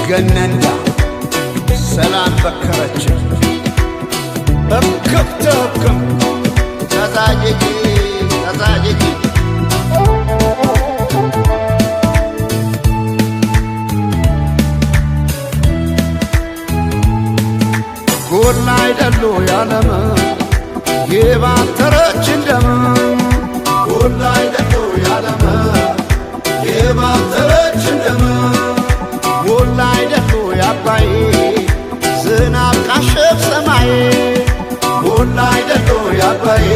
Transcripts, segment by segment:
ገነንዳ ሰላም በከረች እክብትክም ተዛጅጊ ተዛጅጊ ጎላ አይደሉ ያለም የባተረች እንደም ጎላ አይደሉ ያለም የባተረች እንደም ጎላ አይደሉ ያባይ ዝናብ ካሸፍ ሰማይ ጎላ አይደሉ ያባይ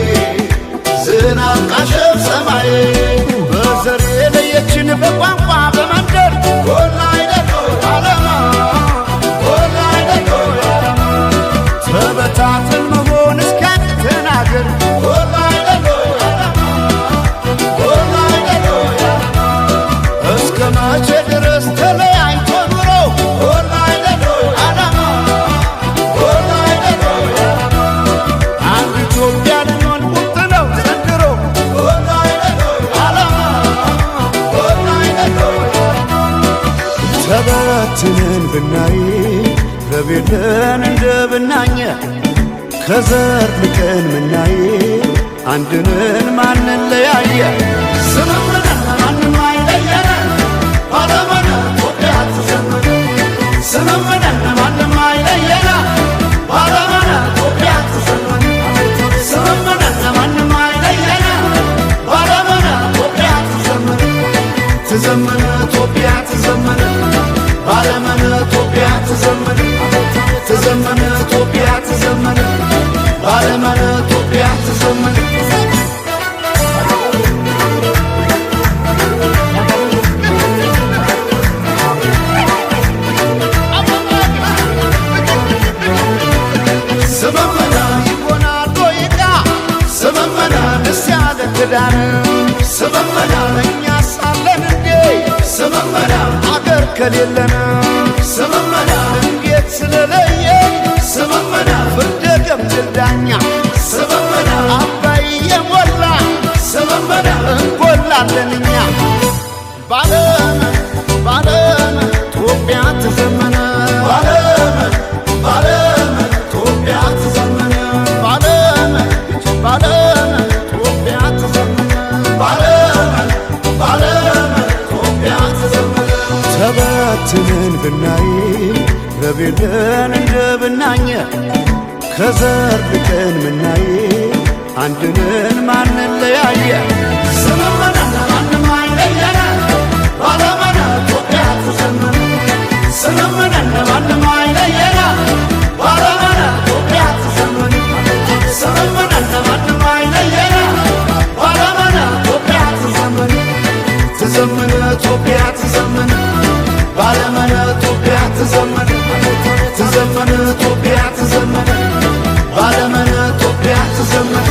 ዝናብ ካሸፍ ሰማይ በዘር የለየችን በቋንቋ በመንደር ጎላ አይደሉ ያለም ጎላ አይደሉ ያለም ተበታትን መሆን እስኪያቅተን አገር ጎላ አይደሉ ያለም ጎላ አይደሉ ያለም እስከ መቼ ድረስ ተለያይቶ ኑሮ ጎላ አይደሉ ያለም ጎላ አይደሉ ያለም አንድ ኢትዮጵያ ልንሆን ቁርጥ ነው ዘንድሮ ጎላ አይደሉ ያለም ጎላ አይደሉ ያለም ተበትነን ብናይ ረቤለን እንደ ብናኘ ከዘር ልቀን ምናይ አንድንን ማንን ለያየ ስምምነን ማንም አይለየነ ባለመነ ኢትዮጵያ ትዘምር ስምምነን ማንም አይለየነ ባለመነ ኢትዮጵያ ትዘምር ስምምነን ማንም አይለየነ ባለመነ ኢትዮጵያ ትዘምር ትዘምር ኢትዮጵያ ትዘምር ባለመነ ኢትዮጵያ ትዘምር ትዘምር ኢትዮጵያ ትዘምር ባለመነ ኢትዮጵያ ትዘምር ስምምነ ይሆናል ቆይታ ስምምነ ደስ ያለ ክዳን ስምምነ እኛ ሳለን እንዴ ስምምነ አገር ከሌለን ስምምነ እንዴት ስለለየ ስምምነ ፍርደ ገምድል ዳኛ ስምምነ አባይ የሞላ ስምምነ እንጎላለን እኛ ባለም ባለም ኢትዮጵያ ትዘምር ባለም ባለም ኢትዮጵያ ትዘምር ባለም ባለም ኢትዮጵያ ትዘምር ባለም ባለም ኢትዮጵያ ትዘምር ተበትነን ብናይ ረቤለን እንደ ብናኘ ከዘር ልቀን ምናይ አንድንን ማንን ለያየ ስምምነን ማንም አይለየነ ባለመነ ኢትዮጵያ ትዘምር ስምምነን ማንም አይለየነ ባለመነ ኢትዮጵያ ትዘምር ስምምነን ማንም አይለየነ ባለመነ ኢትዮጵያ ትዘምር ትዘምር ኢትዮጵያ ትዘምር ባለመነ ኢትዮጵያ ትዘምር ትዘምር ኢትዮጵያ ትዘምር ባለመነ ኢትዮጵያ ትዘምር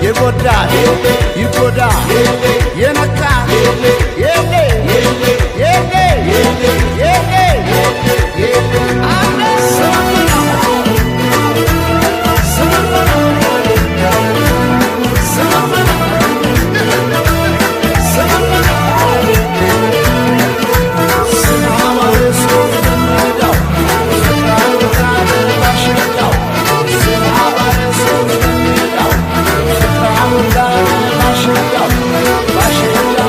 ይጎዳ ይጎዳ የነካ የሌ የሌ የሌ Bashir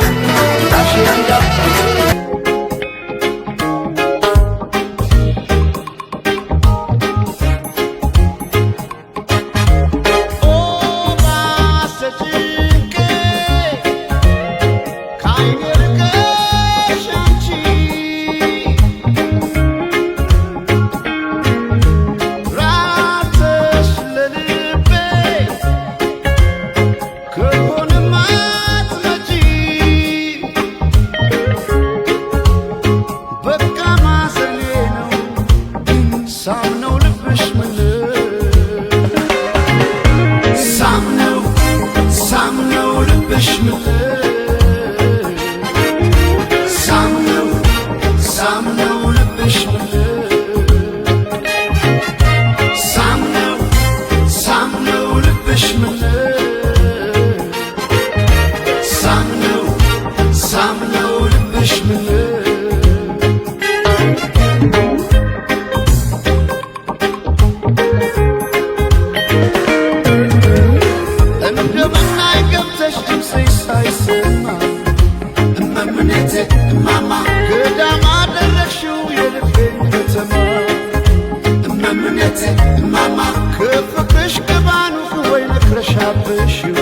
ያለብሽው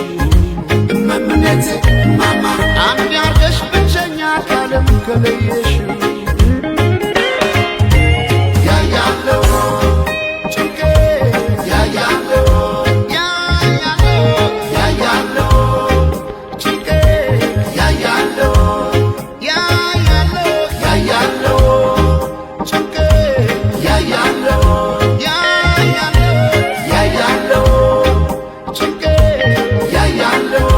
እመምኔቴ ማማ አንድ ያርገሽ ብቸኛ ካለም ከለየሽው ያያለው ጭንቄ ያያለው ያያለው ጭንቄ ያያለው ያያለው ጭንቄ ያያለው ያያለው ጭንቄ ያያለው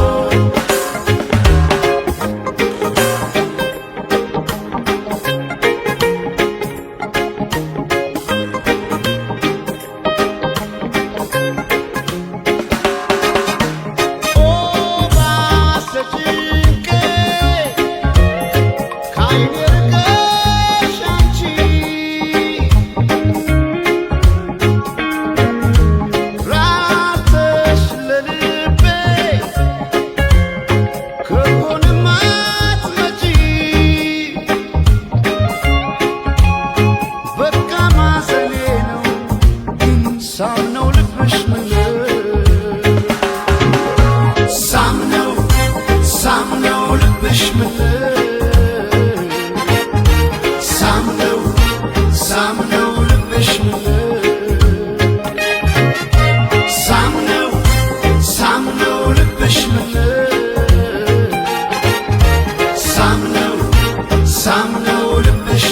ሳምነው ልብሽ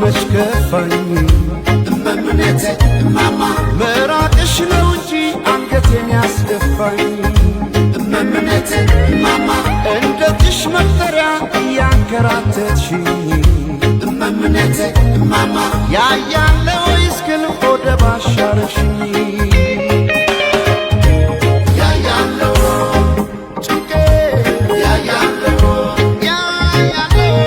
መችከፋኝ እመምኔቴ እማማ መራቅሽ ነው እንጂ አንገቴን ያስደፋኝ እመምኔቴ እማማ እንደትሽ መጠሪያ እያንከራተትሽኝ እመምኔቴ እማማ ያያለ ወይስ ግን ሆደ ባሻረሽኝ ያያለው ጭንቄ ያያለው ያያለው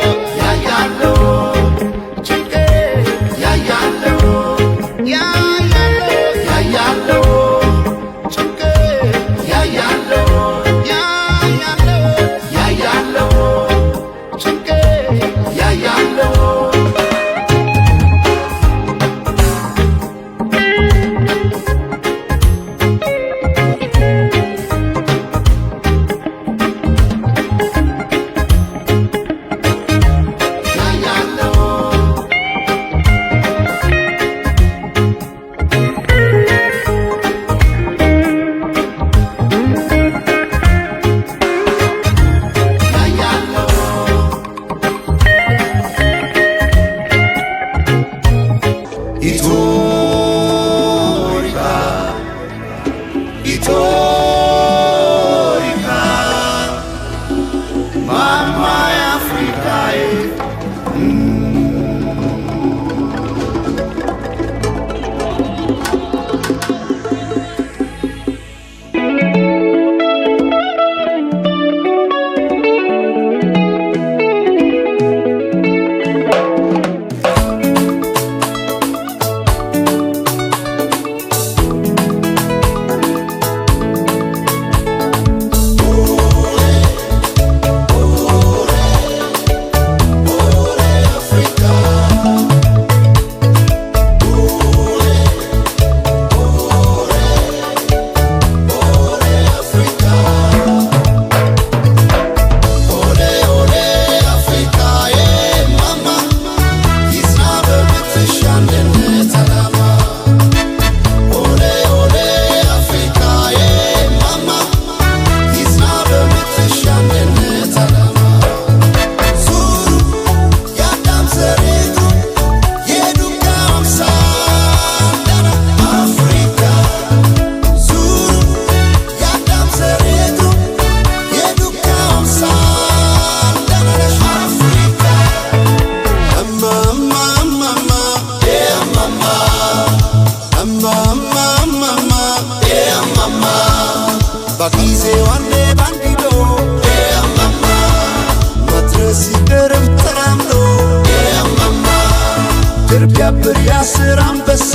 ገብር ያስር አንበሳ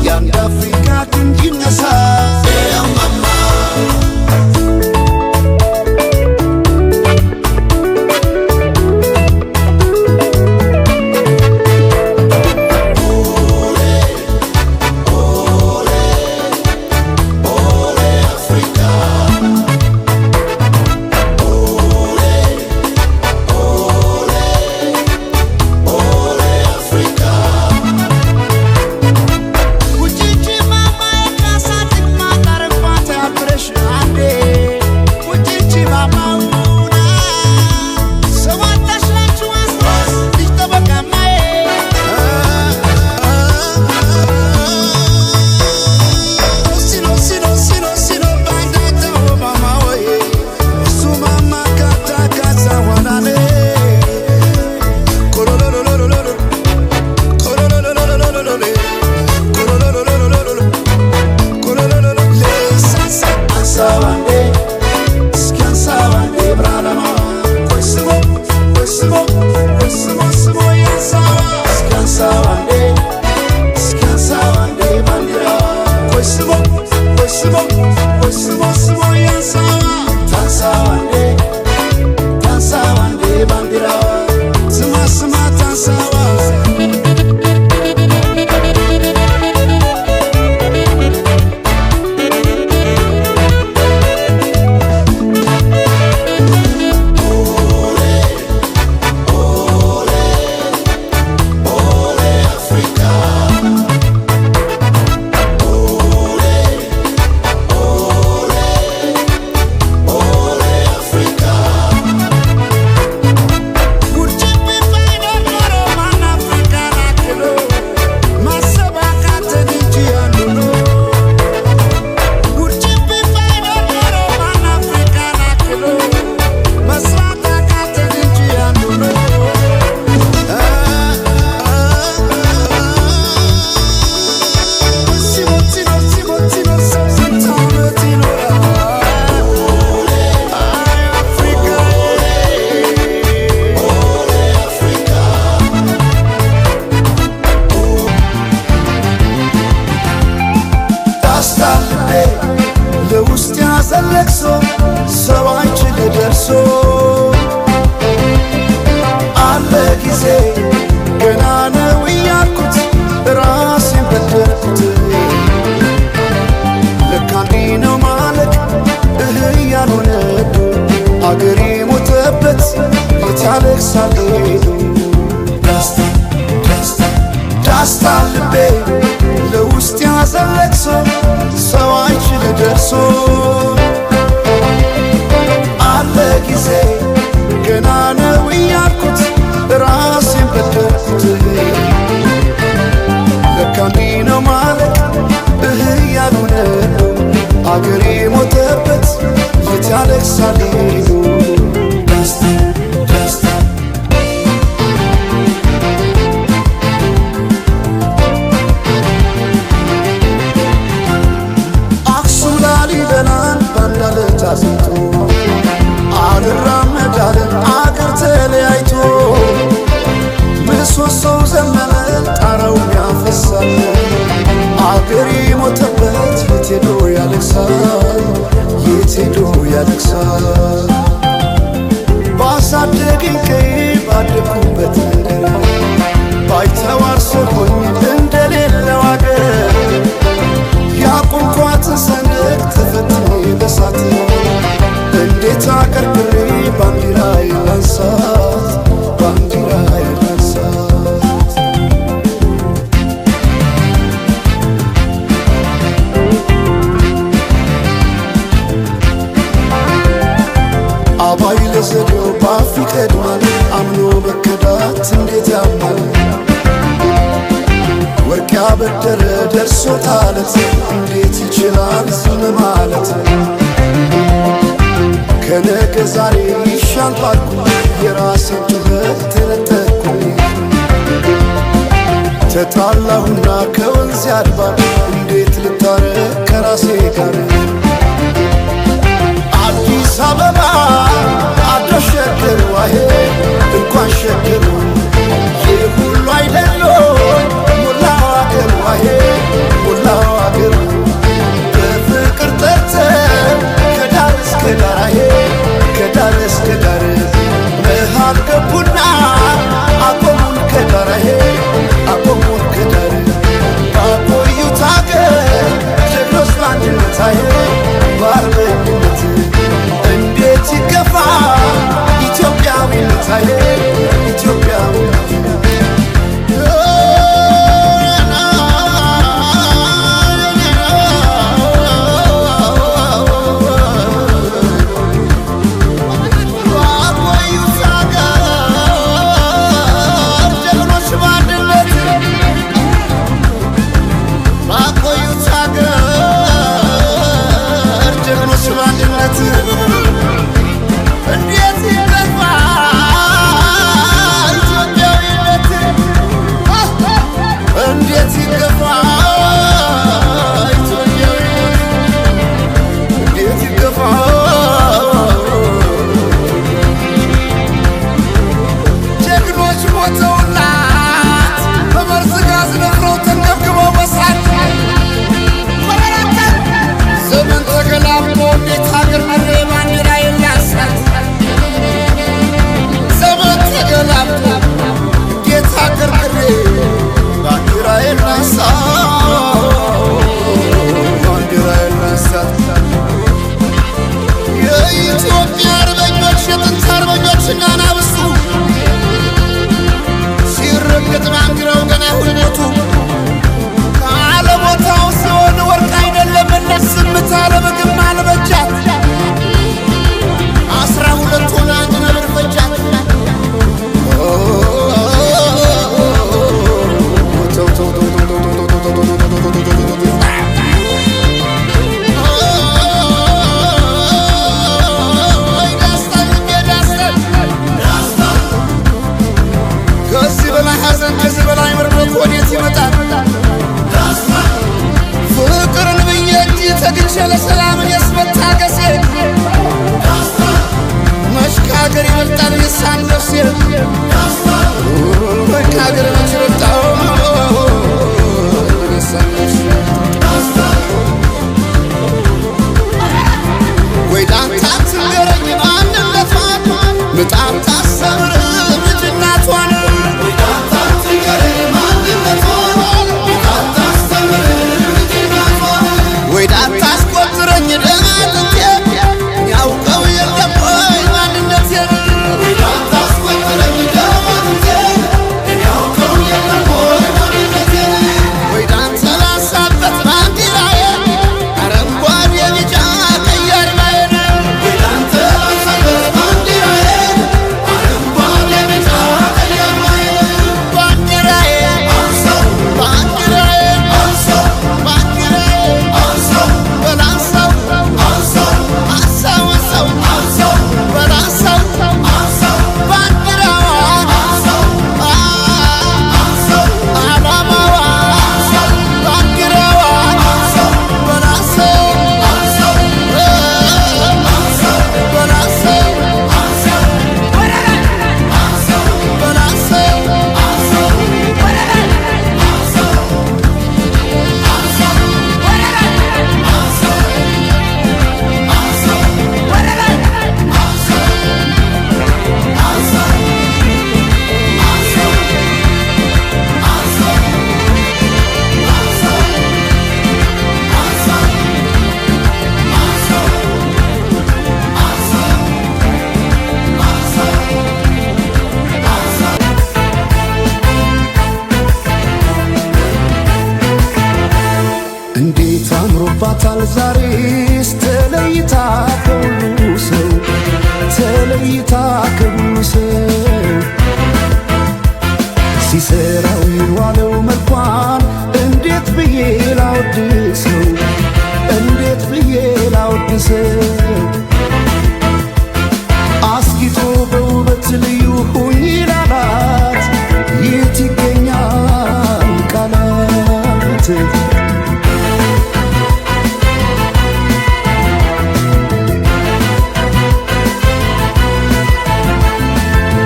የአንድ አፍሪካ ክንድ ይነሳ ለቅሶ ሰው አይችል ደርሶ አለ ጊዜ ገና ነው እያልኩት ራሴን በደልኩት። ለካ እንዲህ ነው ማለት ያልሆነ አገሬ ሞተበት የታለቅሳል ሄዱ ዳስታ ልቤ ለውስጥ ያዘን ለቅሶ ሰው አይችል ደርሶ አለ ጊዜ ገና ነው እያልኩት ራሴን በደልኩት። ለካ እንዲህ ነው ማለት ያልሆነ አገሬ ሞተበት የት ያለቅሳል ሄዱ አክሱም ላሊበላን ባንዳለት አስንቶ አልራመዳለን አገር ተለያይቶ ምሰሶው ዘመነ ጣራው ያፈሳል አገሬ ሞተበት የት ሄዶ ያለቅሳል የት ሄዶ ያለቅሳል። ባሳደገኝ ቀዬ ባደግኩበት መንደር ባይተዋር ስሆኝ እንደሌለው አገር ያቆምኳትን ሰንደቅ ተፈትኜ በሳት እንዴት አቀርቅሬ ባንዲራዬ ላንሳት ባንዲራዬ ላንሳት። አባይ ለዘዴው ባፍ ይቀድማል አምኖ በከዳት እንዴት ያማል። ወርቅ ያበደረ ደርሶታለት እንዴት ይችላል ዝም ማለት። ከነገ ዛሬ ይሻል ባልኩ የራሴን ጩኸት ተነጠቅኩኝ። ተጣላሁና ከወንዝ አድባር እንዴት ልታረቅ ከራሴ ጋር። አዲስ አበባ አድረስ ሸገር ዋሄ እንኳን ሸገሩ ይህ ሁሉ አይደሎ ሞላው አገር ዋሄ ሞላው አገር በፍቅር ጠርተን ከዳር እስከ ዳር አሄ ከዳር እስከ ዳር መሃል ገቡና አቆሙን ከዳር አሄ አቆሙን ከዳር ባቆዩት አገር ጀግኖች በአንድነት አሄ በአርበኝነት እንዴት ይገፋ ኢትዮጵያዊነት አሄ ኢትዮጵያዊነት እንዴት አምሮባታል ዛሬስ ተለይታ ከሁሉ ሰው ተለይታ ከሁሉ ሰው ሲሰራው የዋለው መልኳን እንዴት ብዬ ላወድሰው እንዴት ብዬ ላወድሰው አስጊጦ በውበት ልዩ ሁኝ ላላት የት ይገኛል ቃላት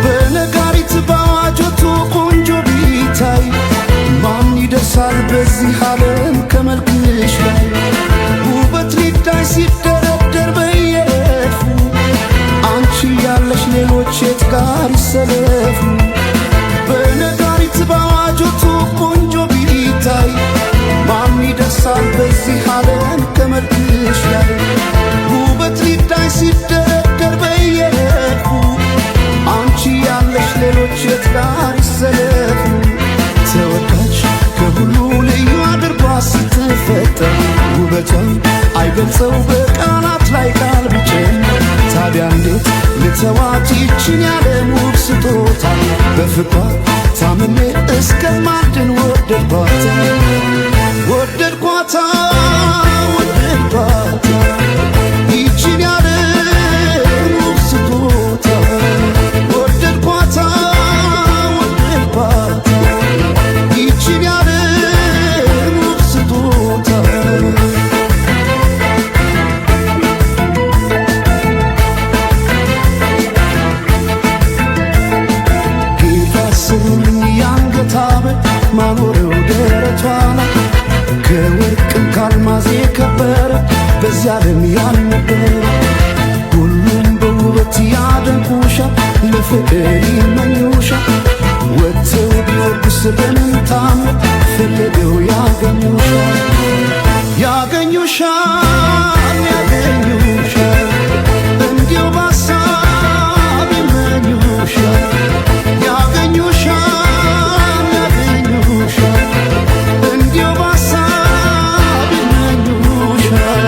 በነጋሪት ባዋጆቱ ቆንጆ ቢታይ ማን ይደርሳል በዚህ ዓለም ከመልክሽ ላይ ውበት ሊታይ ሲደረደር በየረድፉ አንቺ ያለሽ ሌሎች የት ጋር ይሰለፉ በነጋሪት ባዋጆቱ ቆንጆ ቢታይ ማን ይደርሳል በዚህ ዓለም ከመልክሽ ላይ ውበት ሊታይ ሲደረደር በየረድፉ አንቺ ያለሽ ሌሎች የት ጋር ይሰለፉ ተወዳጅ ከሁሉ ልዩ አድርጓ ስትፈጠር ውበቷን አይገልጸው በቃላት ላይ ቃል ቢጨምር ታዲያ እንዴት ልተዋት ይችን ያለም ውብ ስጦታ በፍቅሯ ታምሜ እስከማድን ወደድኳታ ወደድኳታ ወደድኳታ ይችን ያለም ውብ ስጦታ ወደድኳታ ወደድኳታ ይችን ያለም ውብ ስጦታ ማኖረው ደረቷ ላይ ከወርቅም ካልማዝ የከበረ በዚያ ዓለም ያልነበረ ሁሉም በውበት ያደንቁሻል ለፍቅር ይመኙሻል ወጥተው ቢወርዱስ በምን ታምር ፈልገው ያገኙሻል ያገኙሻል ያገኙሻል እንዲያው በሀሳብ ይመኙሻል ያገኙሻል እንዲያው በሀሳብ ይመኙሻል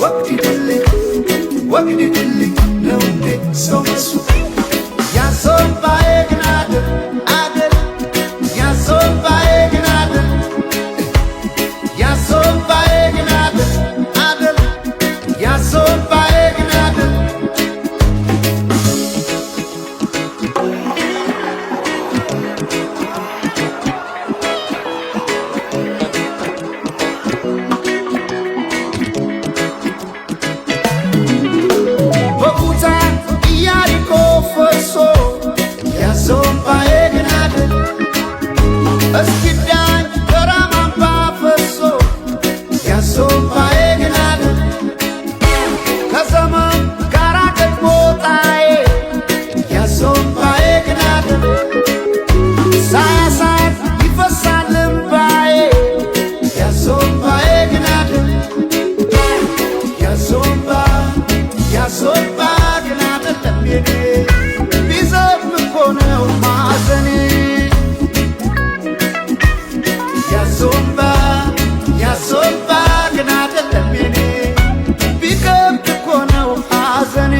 ወግዲድልኝ ወግዲድልኝ ነው እንዴ ሰው መልሱ ያሶባዬ ግን አደል አደል ያሶባዬ ግን አደል ያሶባዬ ግን አደል አደል ያሶባዬ ግን አደል እስኪዳኝ ከራማምባ ፈሶ ያሶባዬ ግን አደል ከዘመን ጋራ ደግሞ ጣዬ ያሶባዬ ግን አደል ሳያሳት ይፈሳል እምባዬ ያሶባዬ ግን አደል ያሶባ ያሶባ ግን አደለም የኔ ቢዘፍን እኮ ነው ማዘኔ ያሶባ ግን አደለም የኔ ቢከብድ እኮ ነው ሐዘኔ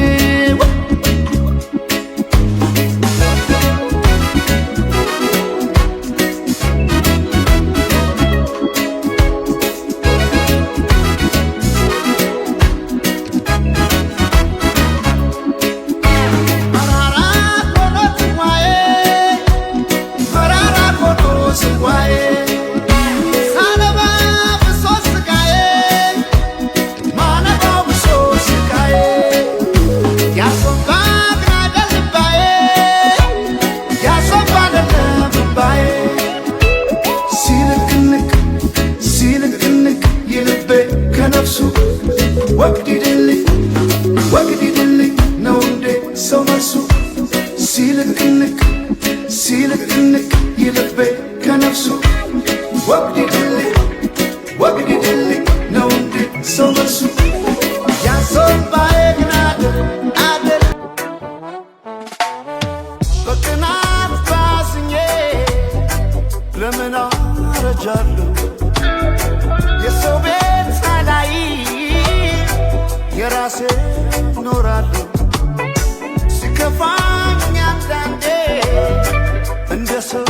መራራ ሆኖ ስዋዬ ከነፍሱ ወግዲድልኝ ወግዲድልኝ ነው እንዴ ሰው መልሱ ሲልክንክ ሲልክንክ ይልቤ ከነፍሱ ወግዲድልኝ ወግዲድልኝ ነው እንዴ ሰው መልሱ ያሶባዬ ግን አደል አደል በቅናት ባዝኜ ለምን አረጃለሁ የሰው ቤት ሳላይ የራሴ ኖራለሁ ሲከፋኝ አንዳንዴ እንደ ሰው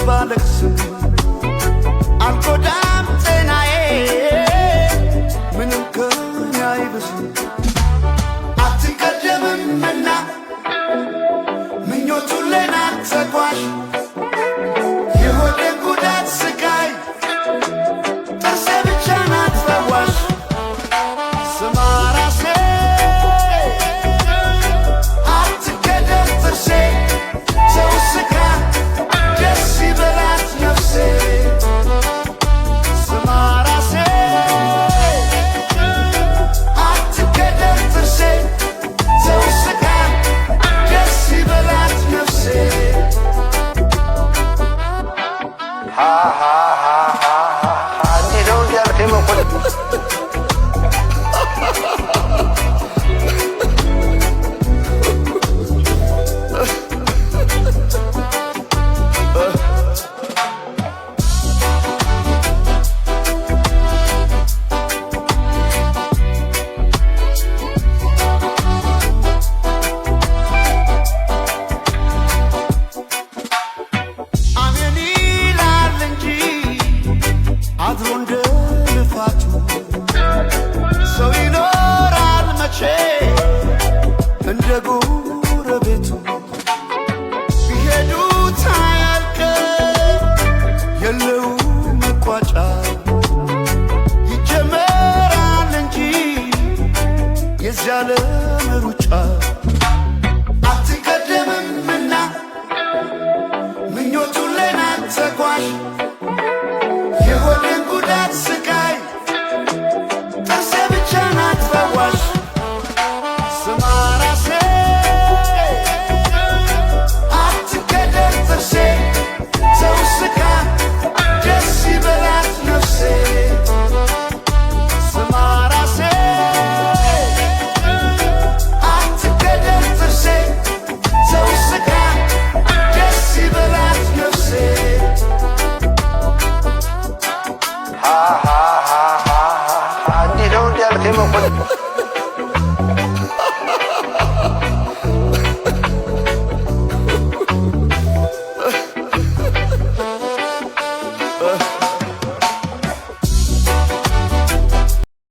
ባለቅስም አልጎዳም ጤናዬ ምንም ከኔ አይብስም አትቀደምምና ምኞቱን ሌናት ተጓዥ የሆዴን ጉዳት ስቃይ ጥርሴ ብቻ ናት ፈዋሽ ስማ ራሴ አትገደል ጥርሴ ሰው ስጋ ደስ ይበላት ነፍሴ ስማ ራሴ አትገደል ጥርሴ ሰው ስጋ ደስ ይበላት ነፍሴ ha ha ha ha ha ha